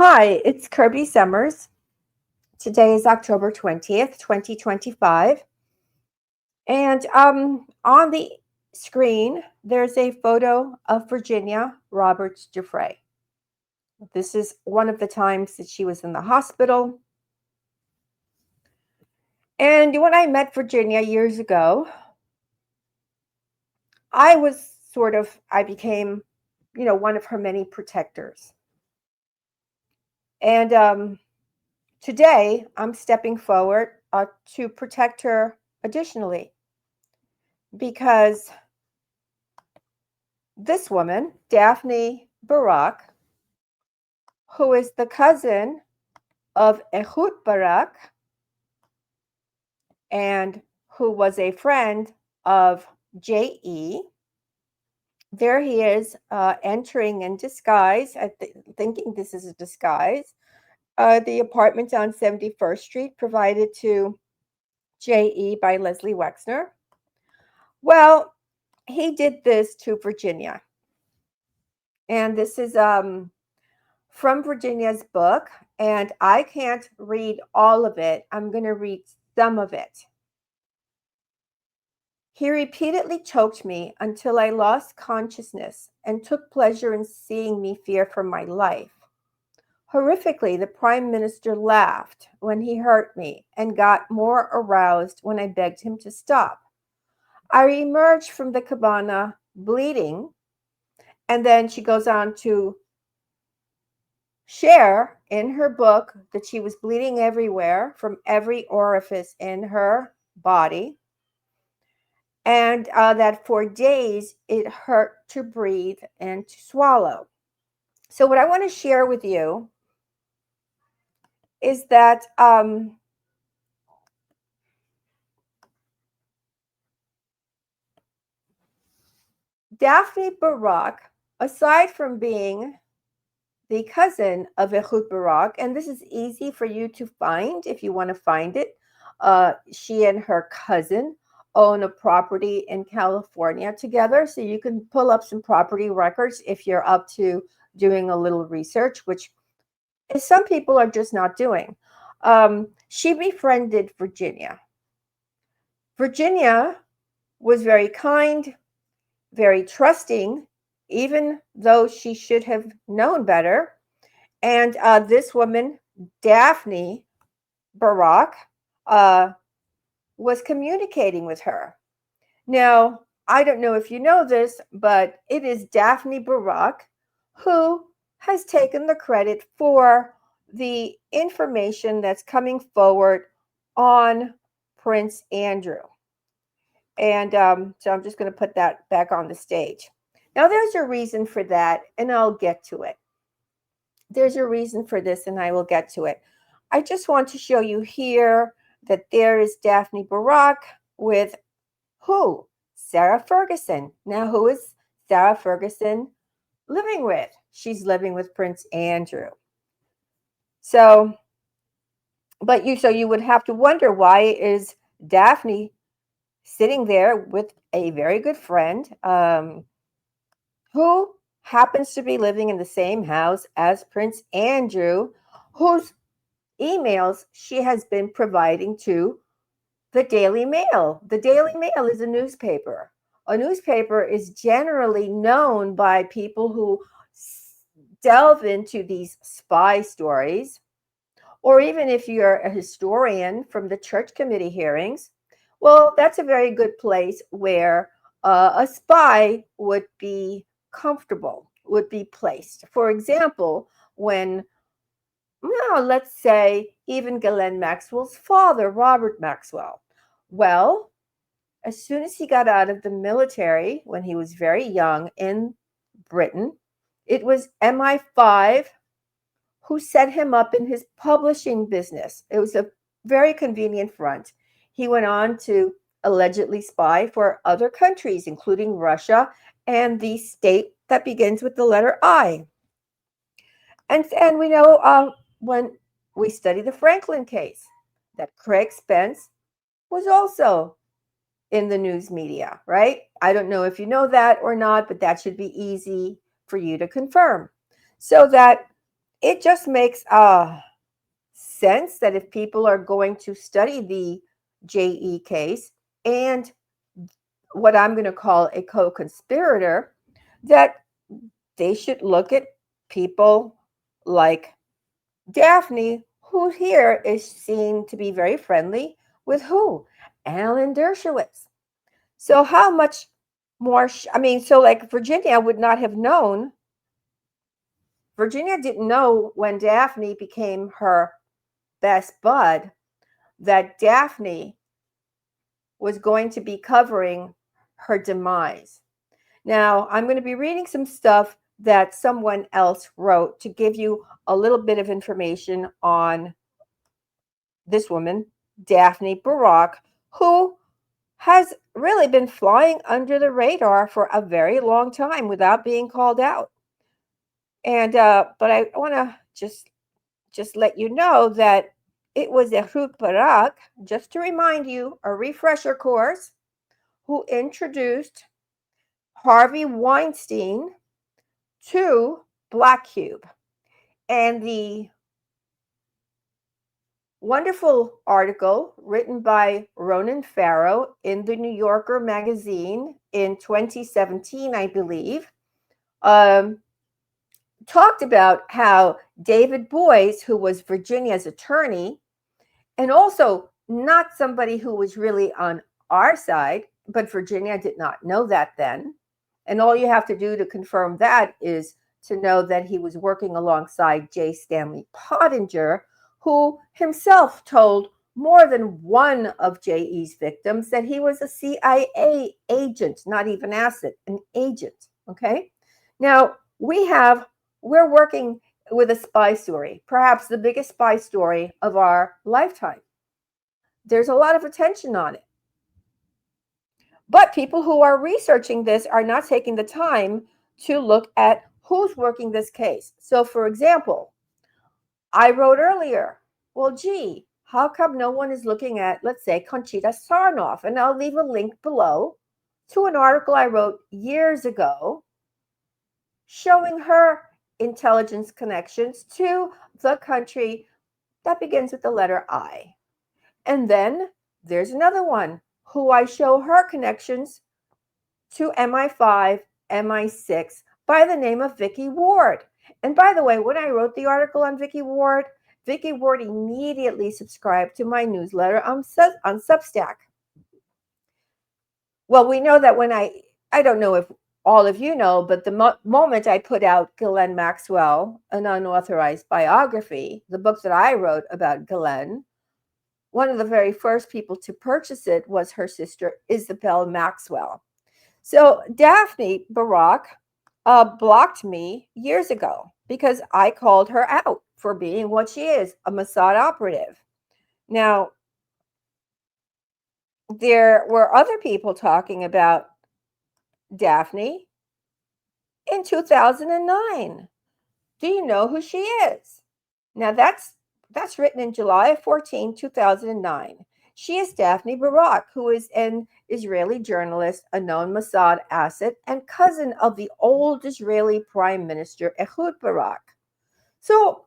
Hi, it's Kirby Sommers. Today is October 20th, 2025. And on the screen, there's a photo of Virginia Roberts Giuffre. This is one of the times that she was in the hospital. And when I met Virginia years ago, I became, one of her many protectors. And today, I'm stepping forward to protect her additionally because this woman, Daphne Barack, who is the cousin of Ehud Barak and who was a friend of J.E., there he is entering in disguise, thinking this is a disguise, the apartment on 71st Street provided to J.E. by Leslie Wexner. Well, he did this to Virginia. And this is from Virginia's book, and I can't read all of it. I'm going to read some of it. He repeatedly choked me until I lost consciousness and took pleasure in seeing me fear for my life. Horrifically, the Prime Minister laughed when he hurt me and got more aroused when I begged him to stop. I emerged from the cabana bleeding, and then she goes on to share in her book that she was bleeding everywhere from every orifice in her body, and that for days it hurt to breathe and to swallow. So what I want to share with you is that Daphne Barack, aside from being the cousin of Ehud Barak, and this is easy for you to find if you want to find it. She and her cousin own a property in California together, so you can pull up some property records if you're up to doing a little research, which some people are just not doing. She befriended Virginia. Virginia was very kind, very trusting, even though she should have known better. And this woman, Daphne Barack, was communicating with her. Now, I don't know if you know this, but it is Daphne Barack who has taken the credit for the information that's coming forward on Prince Andrew. And so I'm just going to put that back on the stage. Now, there's a reason for that, and I'll get to it. There's a reason for this, and I will get to it. I just want to show you here that there is Daphne Barack with who? Sarah Ferguson. Now, who is Sarah Ferguson living with? She's living with Prince Andrew. So you would have to wonder, why is Daphne sitting there with a very good friend who happens to be living in the same house as Prince Andrew, whose emails she has been providing to the Daily Mail. The Daily Mail is a newspaper. A newspaper is generally known by people who delve into these spy stories, or even if you're a historian from the church committee hearings, well, that's a very good place where a spy would be comfortable, would be placed. For example, when, well, let's say even Ghislaine Maxwell's father, Robert Maxwell. Well, as soon as he got out of the military when he was very young in Britain, it was MI5 who set him up in his publishing business. It was a very convenient front. He went on to allegedly spy for other countries, including Russia and the state that begins with the letter I. And we know when we study the Franklin case that Craig Spence was also in the news media, right? I don't know if you know that or not, but that should be easy for you to confirm. So that it just makes sense that if people are going to study the JE case and what I'm going to call a co-conspirator, that they should look at people like Daphne, who here is seen to be very friendly with who? Alan Dershowitz. So how much more, so like Virginia would not have known. Virginia didn't know when Daphne became her best bud that Daphne was going to be covering her demise. Now, I'm going to be reading some stuff that someone else wrote to give you a little bit of information on this woman, Daphne Barack, who has really been flying under the radar for a very long time without being called out. And but I want to just let you know that it was Ehud Barak, just to remind you, a refresher course, who introduced Harvey Weinstein to Black Cube. And the wonderful article written by Ronan Farrow in the New Yorker magazine in 2017, I believe, talked about how David Boies, who was Virginia's attorney, and also not somebody who was really on our side, but Virginia did not know that then. And all you have to do to confirm that is to know that he was working alongside J. Stanley Pottinger, who himself told more than one of J.E.'s victims that he was a CIA agent, not even asset, an agent. Okay. Now we're working with a spy story, perhaps the biggest spy story of our lifetime. There's a lot of attention on it. But people who are researching this are not taking the time to look at who's working this case. So, for example, I wrote earlier, well, gee, how come no one is looking at, let's say, Conchita Sarnoff? And I'll leave a link below to an article I wrote years ago showing her intelligence connections to the country that begins with the letter I. And then there's another one who I show her connections to MI5, MI6 by the name of Vicky Ward. And by the way, when I wrote the article on Vicky Ward immediately subscribed to my newsletter on Substack. Well, we know that when I don't know if all of you know, but the moment I put out Ghislaine Maxwell, an unauthorized biography, the book that I wrote about Ghislaine, one of the very first people to purchase it was her sister, Isabel Maxwell. So Daphne Barack blocked me years ago because I called her out for being what she is, a Mossad operative. Now, there were other people talking about Daphne in 2009. Do you know who she is? Now, that's written in July 14, 2009. She is Daphne Barack, who is an Israeli journalist, a known Mossad asset, and cousin of the old Israeli Prime Minister Ehud Barak. So,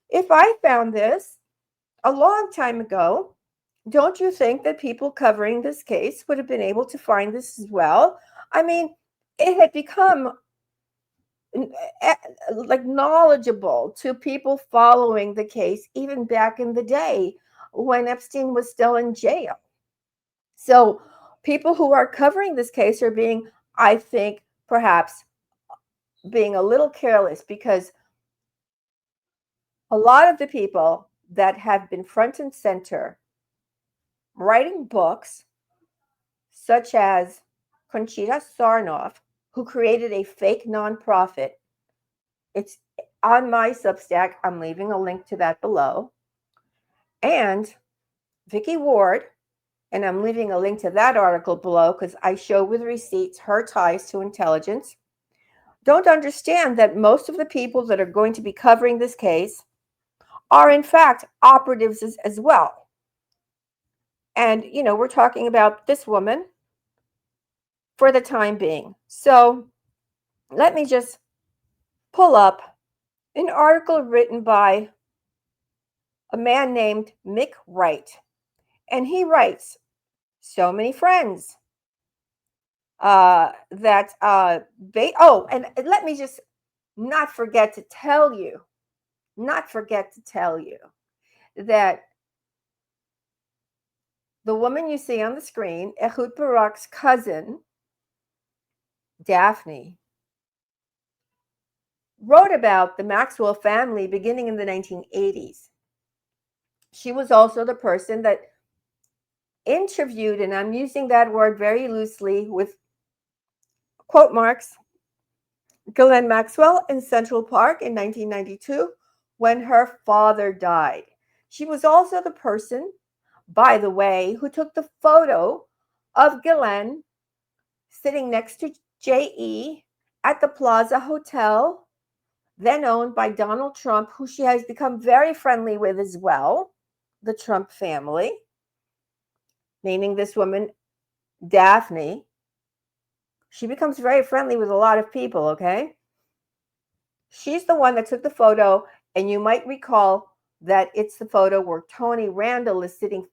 if I found this a long time ago, don't you think that people covering this case would have been able to find this as well? I mean, it had become like knowledgeable to people following the case even back in the day when Epstein was still in jail. So people who are covering this case are being, I think, perhaps being a little careless, because a lot of the people that have been front and center writing books, such as Conchita Sarnoff, who created a fake nonprofit. It's on my Substack. I'm leaving a link to that below. And Vicky Ward, and I'm leaving a link to that article below because I show with receipts her ties to intelligence, don't understand that most of the people that are going to be covering this case are in fact operatives as well. And, you know, we're talking about this woman for the time being. So let me just pull up An article written by a man named Mick Wright. And he writes, so many friends that, oh, and let me just not forget to tell you that the woman you see on the screen, Ehud Barak's cousin, Daphne, wrote about the Maxwell family beginning in the 1980s. She was also the person that interviewed, and I'm using that word very loosely with quote marks, Ghislaine Maxwell in Central Park in 1992 when her father died. She was also the person, by the way, who took the photo of Ghislaine sitting next to J.E. at the Plaza Hotel, then owned by Donald Trump, who she has become very friendly with as well, the Trump family, meaning this woman, Daphne. She becomes very friendly with a lot of people, okay? She's the one that took the photo, and you might recall that it's the photo where Tony Randall is sitting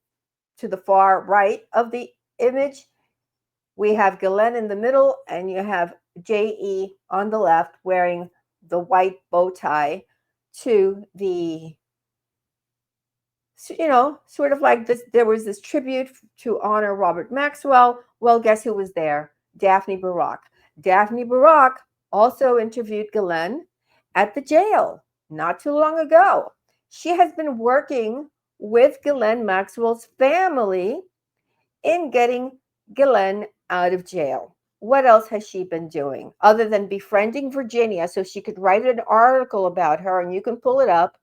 to the far right of the image. We have Ghislaine in the middle, and you have J.E. on the left wearing the white bow tie to the, sort of like this. There was this tribute to honor Robert Maxwell. Well, guess who was there? Daphne Barack. Daphne Barack also interviewed Ghislaine at the jail not too long ago. She has been working with Ghislaine Maxwell's family in getting Ghislaine out of jail. What else has she been doing other than befriending Virginia so she could write an article about her, and you can pull it up,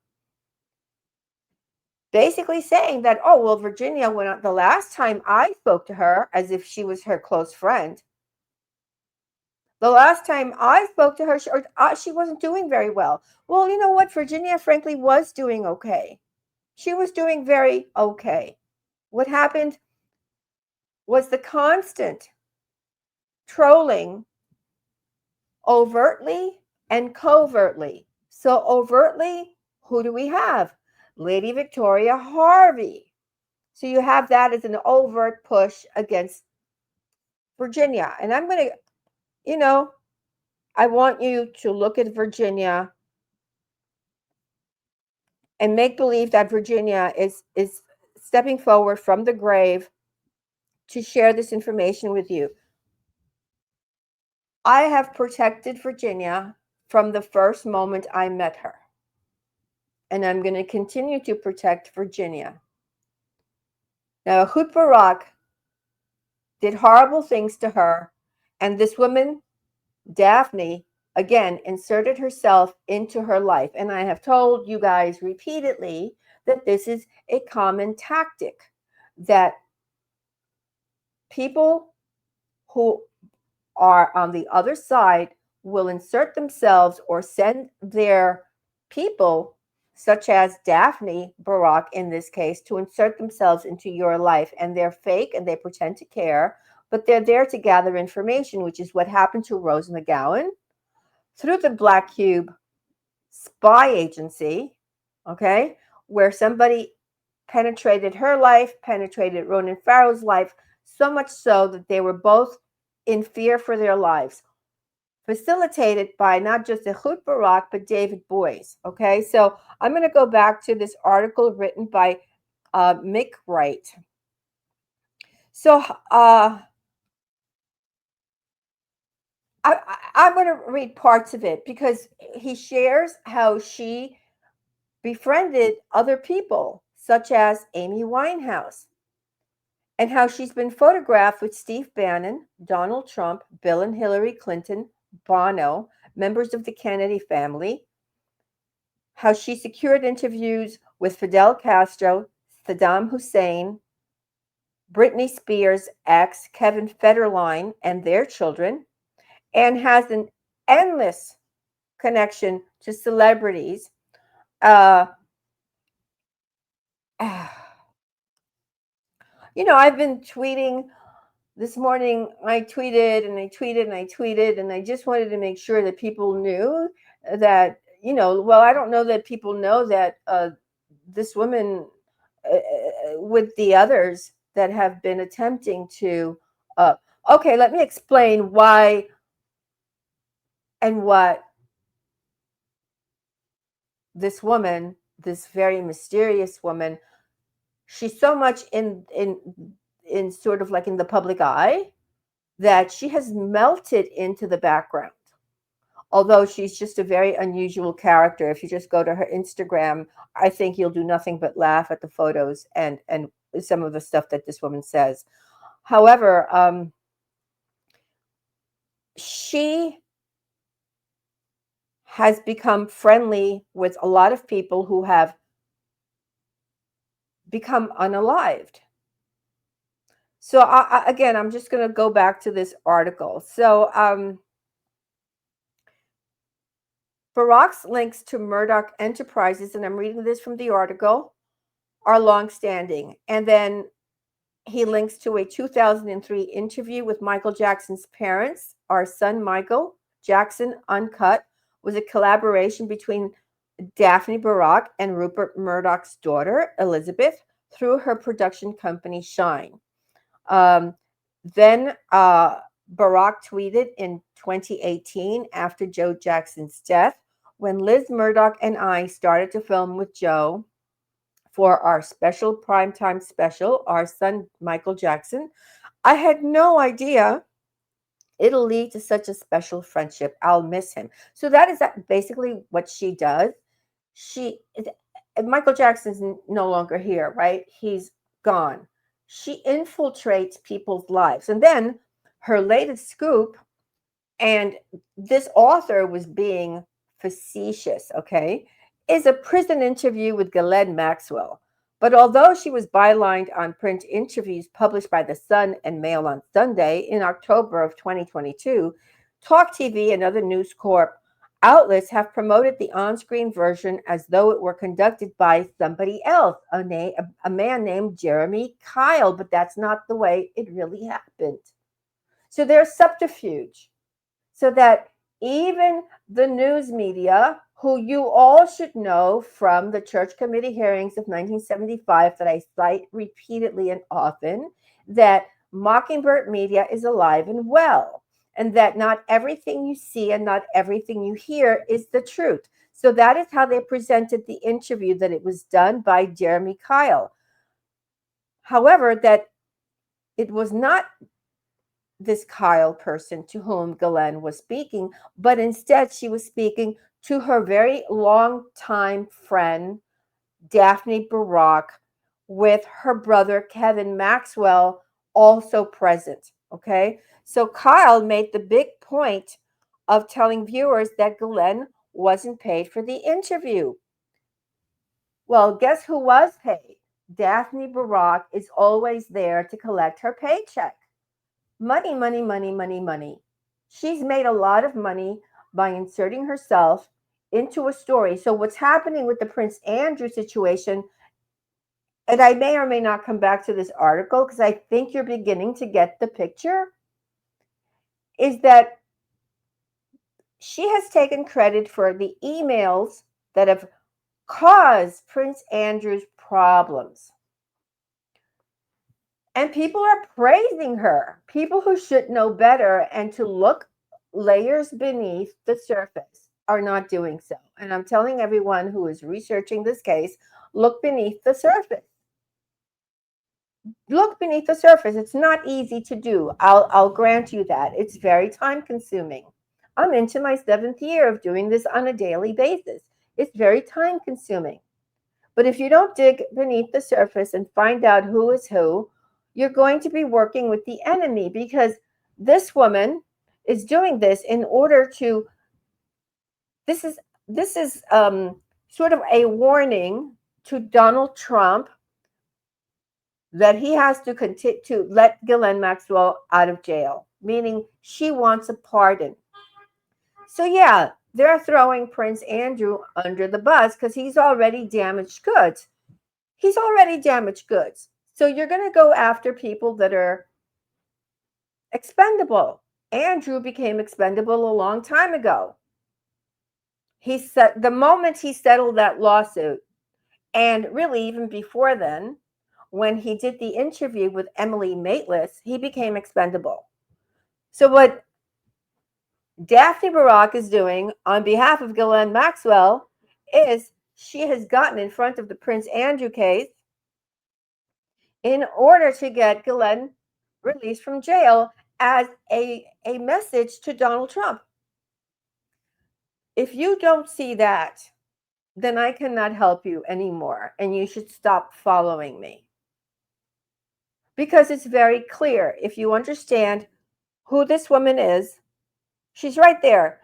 basically saying that, oh, well, Virginia, when the last time I spoke to her, as if she was her close friend, the last time I spoke to her, she wasn't doing very well. Well, you know what? Virginia, frankly, was doing okay. She was doing very okay. What happened was the constant trolling overtly and covertly. So overtly, who do we have? Lady Victoria Harvey. So you have that as an overt push against Virginia. And I'm going to, I want you to look at Virginia and make believe that Virginia is stepping forward from the grave to share this information with you. I have protected Virginia from the first moment I met her. And I'm going to continue to protect Virginia. Now, Ehud Barak did horrible things to her, and this woman, Daphne, again, inserted herself into her life. And I have told you guys repeatedly that this is a common tactic, that people who are on the other side will insert themselves or send their people, such as Daphne Barack in this case, to insert themselves into your life. And they're fake and they pretend to care, but they're there to gather information, which is what happened to Rose McGowan through the Black Cube spy agency, okay, where somebody penetrated her life, penetrated Ronan Farrow's life, so much so that they were both in fear for their lives, facilitated by not just Ehud Barak, but David Boies. Okay, so I'm going to go back to this article written by Mick Wright. So I'm going to read parts of it because he shares how she befriended other people, such as Amy Winehouse, and how she's been photographed with Steve Bannon, Donald Trump, Bill and Hillary Clinton, Bono, members of the Kennedy family, how she secured interviews with Fidel Castro, Saddam Hussein, Britney Spears' ex, Kevin Federline, and their children, and has an endless connection to celebrities. I've been tweeting this morning. I tweeted and I tweeted and I tweeted, and I just wanted to make sure that people knew that, well, I don't know that people know that this woman, with the others that have been attempting to, okay, let me explain why and what this woman, this very mysterious woman, she's so much in sort of like in the public eye that she has melted into the background. Although she's just a very unusual character. If you just go to her Instagram, I think you'll do nothing but laugh at the photos and some of the stuff that this woman says. However, she has become friendly with a lot of people who have become unalived. So again, I'm just going to go back to this article. So Barack's links to Murdoch Enterprises, and I'm reading this from the article, are longstanding. And then he links to a 2003 interview with Michael Jackson's parents. Our son, Michael Jackson, Uncut, was a collaboration between Daphne Barack and Rupert Murdoch's daughter, Elizabeth, through her production company, Shine. Then Barack tweeted in 2018, after Joe Jackson's death, when Liz Murdoch and I started to film with Joe for our special primetime special, Our Son Michael Jackson, I had no idea it'll lead to such a special friendship. I'll miss him. So that is basically what she does. Michael Jackson's no longer here, right? He's gone. She infiltrates people's lives. And then her latest scoop, and this author was being facetious, okay, is a prison interview with Ghislaine Maxwell. But although she was bylined on print interviews published by The Sun and Mail on Sunday in October of 2022, Talk TV and other News Corp outlets have promoted the on-screen version as though it were conducted by somebody else, a man named Jeremy Kyle, but that's not the way it really happened. So there's subterfuge, so that even the news media, who you all should know from the Church Committee hearings of 1975 that I cite repeatedly and often, that Mockingbird media is alive and well, and that not everything you see and not everything you hear is the truth. So that is how they presented the interview, that it was done by Jeremy Kyle. However, that it was not this Kyle person to whom Ghislaine was speaking, but instead she was speaking to her very long-time friend, Daphne Barack, with her brother, Kevin Maxwell, also present, okay? So Kyle made the big point of telling viewers that Ghislaine wasn't paid for the interview. Well, guess who was paid? Daphne Barack is always there to collect her paycheck. Money, money, money, money, money. She's made a lot of money by inserting herself into a story. So what's happening with the Prince Andrew situation, and I may or may not come back to this article because I think you're beginning to get the picture, is that she has taken credit for the emails that have caused Prince Andrew's problems. And people are praising her. People who should know better and to look layers beneath the surface are not doing so. And I'm telling everyone who is researching this case, look beneath the surface. Look beneath the surface. It's not easy to do. I'll grant you that. It's very time consuming. I'm into my 7th year of doing this on a daily basis. It's very time consuming. But if you don't dig beneath the surface and find out who is who, you're going to be working with the enemy, because this woman is doing this in order to, this is sort of a warning to Donald Trump that he has to continue to let Ghislaine Maxwell out of jail, meaning she wants a pardon. So yeah, they're throwing Prince Andrew under the bus because he's already damaged goods. He's already damaged goods. So you're going to go after people that are expendable. Andrew became expendable a long time ago. He said the moment he settled that lawsuit, and really even before then, when he did the interview with Emily Maitlis, he became expendable. So what Daphne Barack is doing on behalf of Ghislaine Maxwell is she has gotten in front of the Prince Andrew case in order to get Ghislaine released from jail as a message to Donald Trump. If you don't see that, then I cannot help you anymore, and you should stop following me. Because it's very clear. If you understand who this woman is, she's right there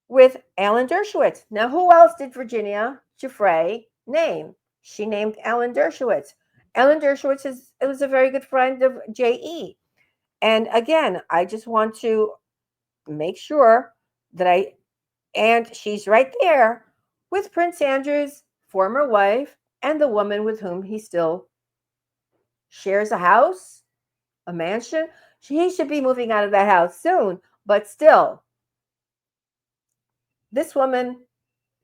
with Alan Dershowitz. Now, who else did Virginia Giuffre name? She named Alan Dershowitz. Alan Dershowitz was a very good friend of J.E. And again, I just want to make sure that and she's right there with Prince Andrew's former wife and the woman with whom he still shares a house, a mansion. He should be moving out of that house soon, but still, this woman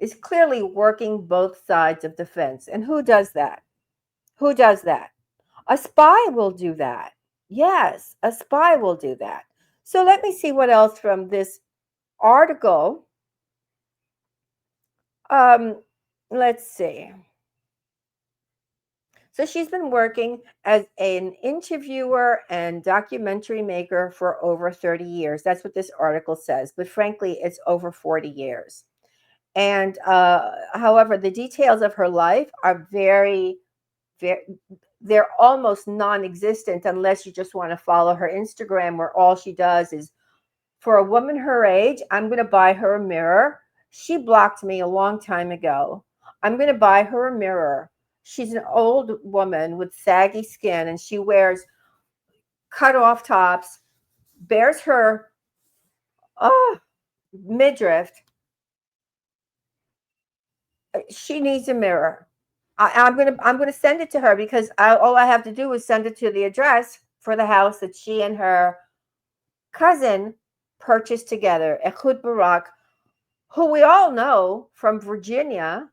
is clearly working both sides of the fence. And who does that? Who does that? A spy will do that. Yes, a spy will do that. So let me see what else from this article. Let's see. So she's been working as an interviewer and documentary maker for over 30 years. That's what this article says. But frankly, it's over 40 years. And however, the details of her life are very, they're almost non-existent unless you just want to follow her Instagram, where all she does is, for a woman her age, I'm going to buy her a mirror. She blocked me a long time ago. I'm going to buy her a mirror. She's an old woman with saggy skin, and she wears cut off tops, bears her midriff. She needs a mirror. I'm gonna send it to her because all I have to do is send it to the address for the house that she and her cousin purchased together. Ehud Barak, who we all know from Virginia,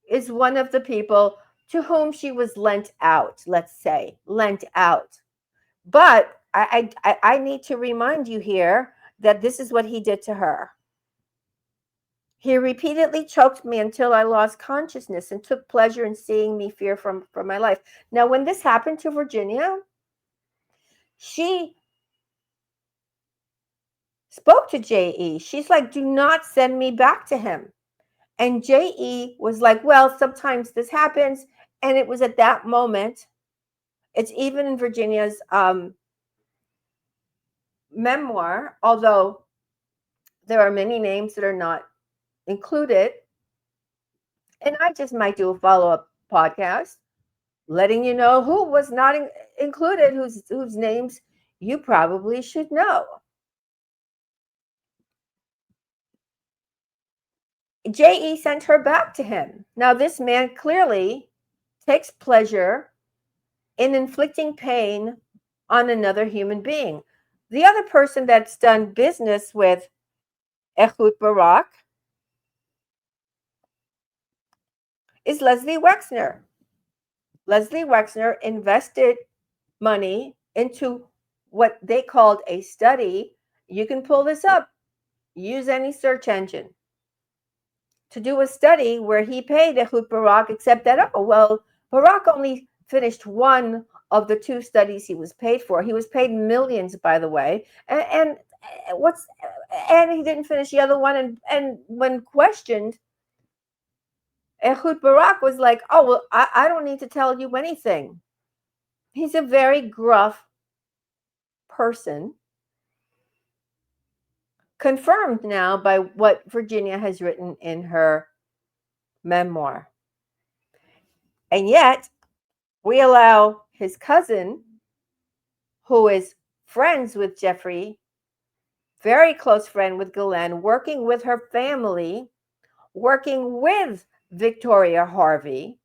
is one of the people to whom she was lent out. Let's say lent out, but I need to remind you here that this is what he did to her. He repeatedly choked me until I lost consciousness and took pleasure in seeing me fear for my life. Now, when this happened to Virginia, she spoke to J.E. She's like, do not send me back to him. And J.E. was like, well, sometimes this happens. And it was at that moment, it's even in Virginia's memoir, although there are many names that are not included. And I just might do a follow-up podcast letting you know who was not included, whose names you probably should know. J.E. sent her back to him. Now, this man clearly takes pleasure in inflicting pain on another human being. The other person that's done business with Ehud Barak is Leslie Wexner. Leslie Wexner invested money into what they called a study. You can pull this up, use any search engine, to do a study where he paid Ehud Barak, except that, Barak only finished one of the two studies he was paid for. He was paid millions, by the way, and he didn't finish the other one. And when questioned, Ehud Barak was like, oh, well, I don't need to tell you anything. He's a very gruff person, confirmed now by what Virginia has written in her memoir. And yet, we allow his cousin, who is friends with Jeffrey, very close friend with Ghislaine, working with her family, working with Victoria Harvey.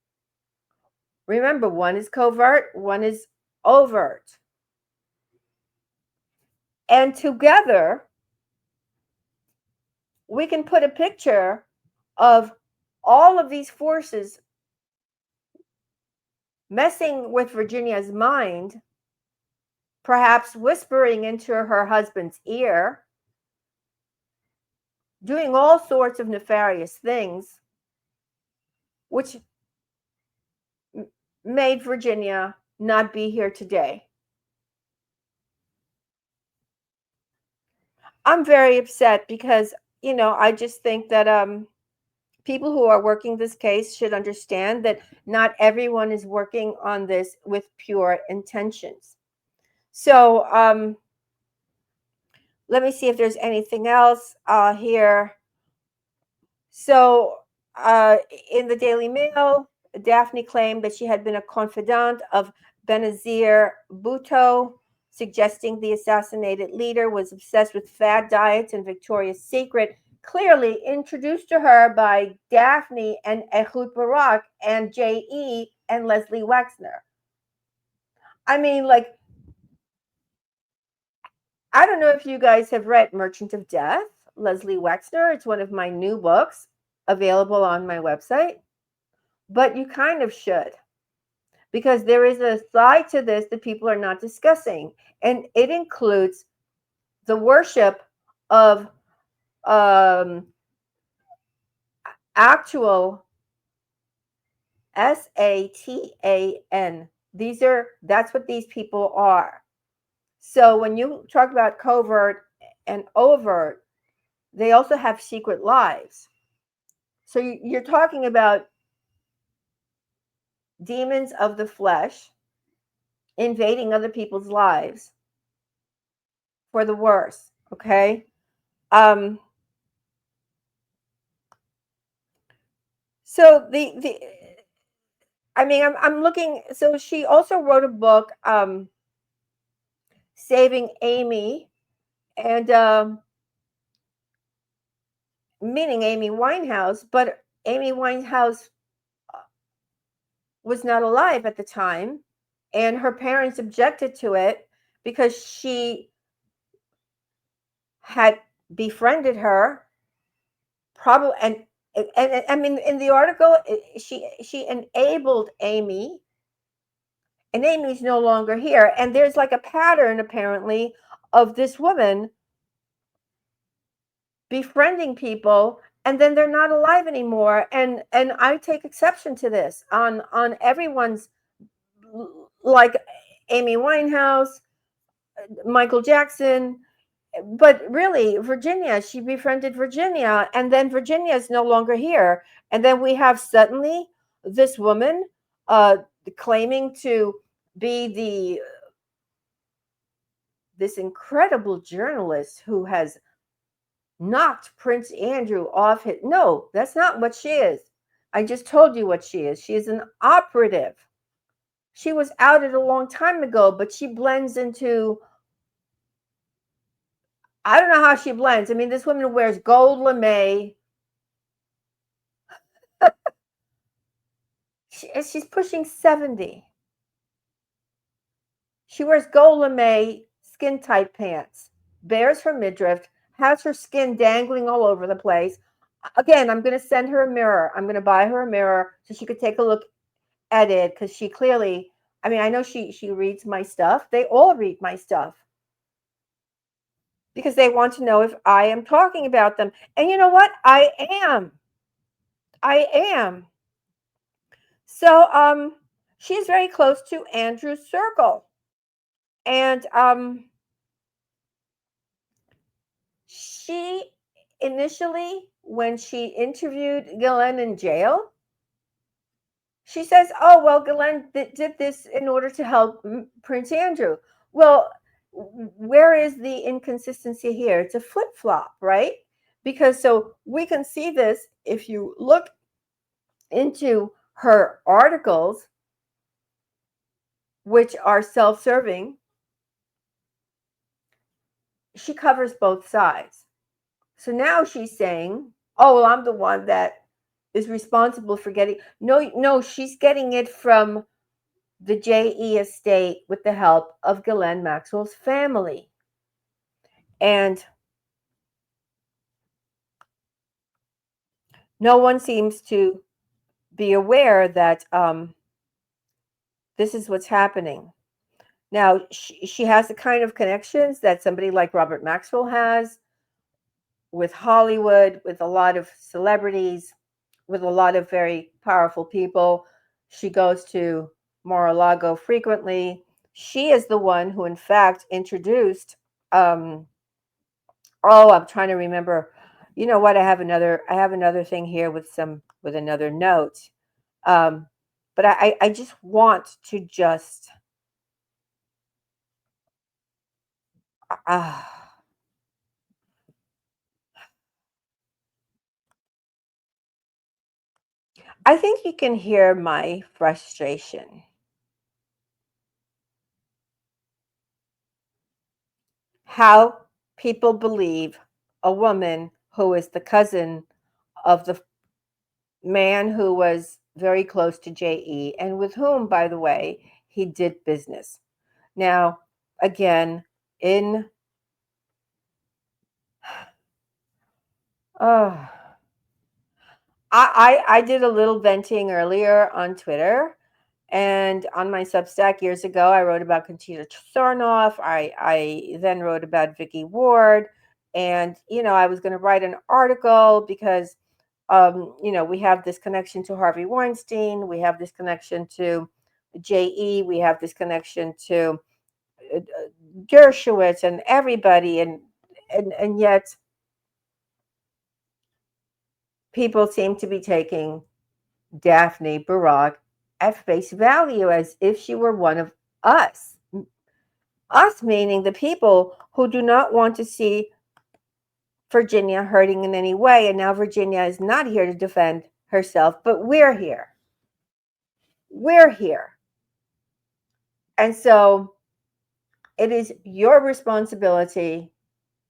Remember, one is covert, one is overt. And together, we can put a picture of all of these forces messing with Virginia's mind, perhaps whispering into her husband's ear, doing all sorts of nefarious things, which made Virginia not be here today. I'm very upset because, I just think that people who are working this case should understand that not everyone is working on this with pure intentions. So let me see if there's anything else here. So in the Daily Mail, Daphne claimed that she had been a confidant of Benazir Bhutto, suggesting the assassinated leader was obsessed with fad diets and Victoria's Secret, clearly introduced to her by Daphne and Ehud Barak and J.E. and Leslie Wexner. I mean, like, I don't know if you guys have read Merchant of Death, Leslie Wexner. It's one of my new books available on my website, but you kind of should, because there is a side to this that people are not discussing, and it includes the worship of actual Satan. That's what these people are. So when you talk about covert and overt, they also have secret lives. So you're talking about demons of the flesh invading other people's lives for the worse. Okay. So I'm looking. So she also wrote a book, Saving Amy, and meaning Amy Winehouse, but Amy Winehouse was not alive at the time, and her parents objected to it because she had befriended her, probably, and I mean, in the article, she enabled Amy, and Amy's no longer here, and there's like a pattern apparently of this woman befriending people, and then they're not alive anymore, and I take exception to this on everyone's, like Amy Winehouse, Michael Jackson. But really, Virginia, she befriended Virginia, and then Virginia is no longer here, and then we have suddenly this woman claiming to be this incredible journalist who has knocked Prince Andrew off his. No, that's not what she is. I just told you what she is. She is an operative. She was outed a long time ago, but she blends into, I don't know how she blends. I mean, this woman wears gold lame. She's pushing 70. She wears gold lame, skin tight pants, bears her midriff, has her skin dangling all over the place. Again, I'm going to send her a mirror. I'm going to buy her a mirror so she could take a look at it, because she clearly, I mean, I know she reads my stuff. They all read my stuff because they want to know if I am talking about them. And you know what? I am. So she's very close to Andrew's circle. And she initially, when she interviewed Ghislaine in jail, she says, oh, well, Ghislaine did this in order to help Prince Andrew. Well, where is the inconsistency here? It's a flip-flop, right? Because so we can see this if you look into her articles, which are self-serving. She covers both sides. So now she's saying, oh, well, I'm the one that is responsible for getting. No, she's getting it from the J.E. estate with the help of Ghislaine Maxwell's family. And No one seems to be aware that this is what's happening. Now, she has the kind of connections that somebody like Robert Maxwell has with Hollywood, with a lot of celebrities, with a lot of very powerful people. She goes to Mar-a-Lago frequently. She is the one who, in fact, introduced. Oh, I'm trying to remember. You know what? I have another thing here with another note. Um, but I just want to just. Uh, I think you can hear my frustration. How people believe a woman who is the cousin of the man who was very close to JE and with whom, by the way, he did business. Now, again, in oh, I did a little venting earlier on Twitter and on my Substack years ago. I wrote about Conchita Sarnoff. I then wrote about Vicky Ward. And, I was going to write an article because, we have this connection to Harvey Weinstein. We have this connection to JE. We have this connection to Dershowitz and everybody. And yet people seem to be taking Daphne Barack at face value as if she were one of us. Us meaning the people who do not want to see Virginia hurting in any way. And now Virginia is not here to defend herself, but we're here. We're here. And so it is your responsibility,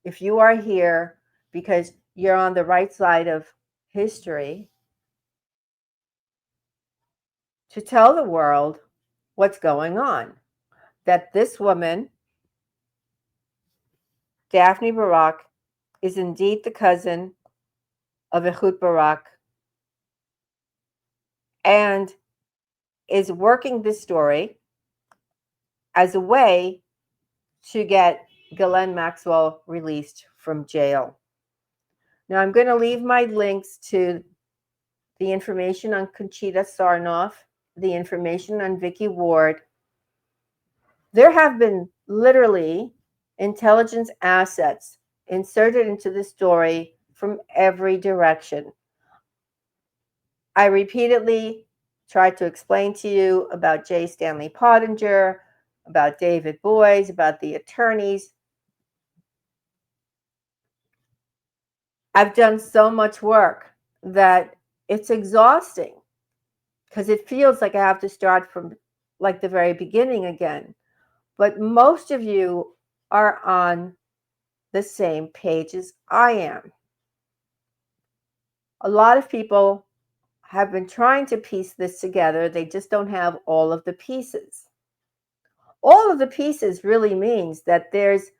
if you are here because you're on the right side of history, to tell the world what's going on. That this woman, Daphne Barack, is indeed the cousin of Ehud Barak and is working this story as a way to get Ghislaine Maxwell released from jail. Now, I'm going to leave my links to the information on Conchita Sarnoff, the information on Vicky Ward. There have been literally intelligence assets inserted into the story from every direction. I repeatedly tried to explain to you about J. Stanley Pottinger, about David Boies, about the attorneys. I've done so much work that it's exhausting because it feels like I have to start from like the very beginning again. But most of you are on the same page as I am. A lot of people have been trying to piece this together. They just don't have all of the pieces. All of the pieces really means that there's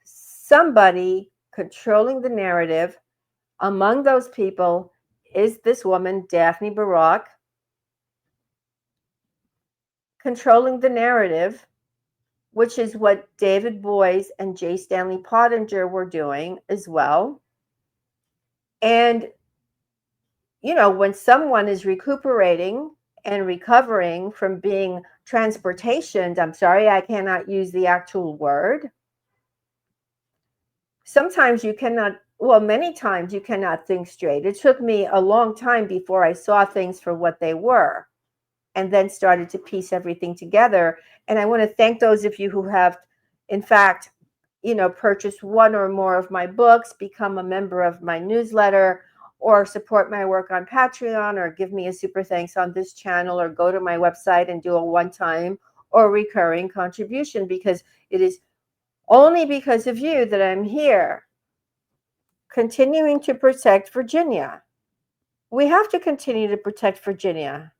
somebody controlling the narrative. Among those people is this woman, Daphne Barack, controlling the narrative, which is what David Boies and J. Stanley Pottinger were doing as well. And, when someone is recuperating and recovering from being transportationed, I'm sorry, I cannot use the actual word. Sometimes you cannot, well, many times you cannot think straight. It took me a long time before I saw things for what they were and then started to piece everything together. And I want to thank those of you who have, in fact, purchased one or more of my books, become a member of my newsletter, or support my work on Patreon, or give me a super thanks on this channel, or go to my website and do a one-time or recurring contribution, because it is only because of you that I'm here continuing to protect Virginia. We have to continue to protect Virginia.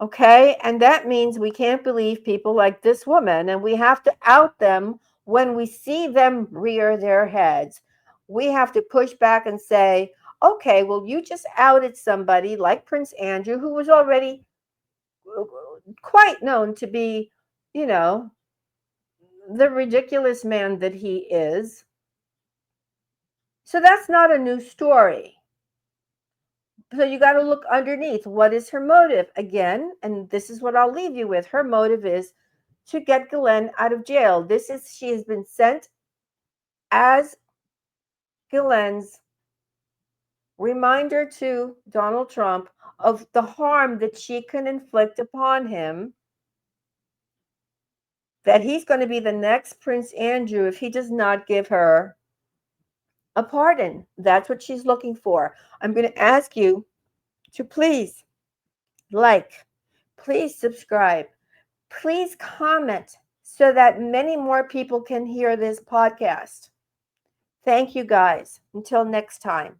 Okay? And that means we can't believe people like this woman, and we have to out them when we see them rear their heads. We have to push back and say, Okay, well, you just outed somebody like Prince Andrew, who was already quite known to be, you know, the ridiculous man that he is. So that's not a new story. So you got to look underneath. What is her motive? Again, and this is what I'll leave you with. Her motive is to get Ghislaine out of jail. She has been sent as Ghislaine's reminder to Donald Trump of the harm that she can inflict upon him, that he's going to be the next Prince Andrew if he does not give her a pardon. That's what she's looking for. I'm going to ask you to please like, please subscribe, please comment so that many more people can hear this podcast. Thank you guys. Until next time.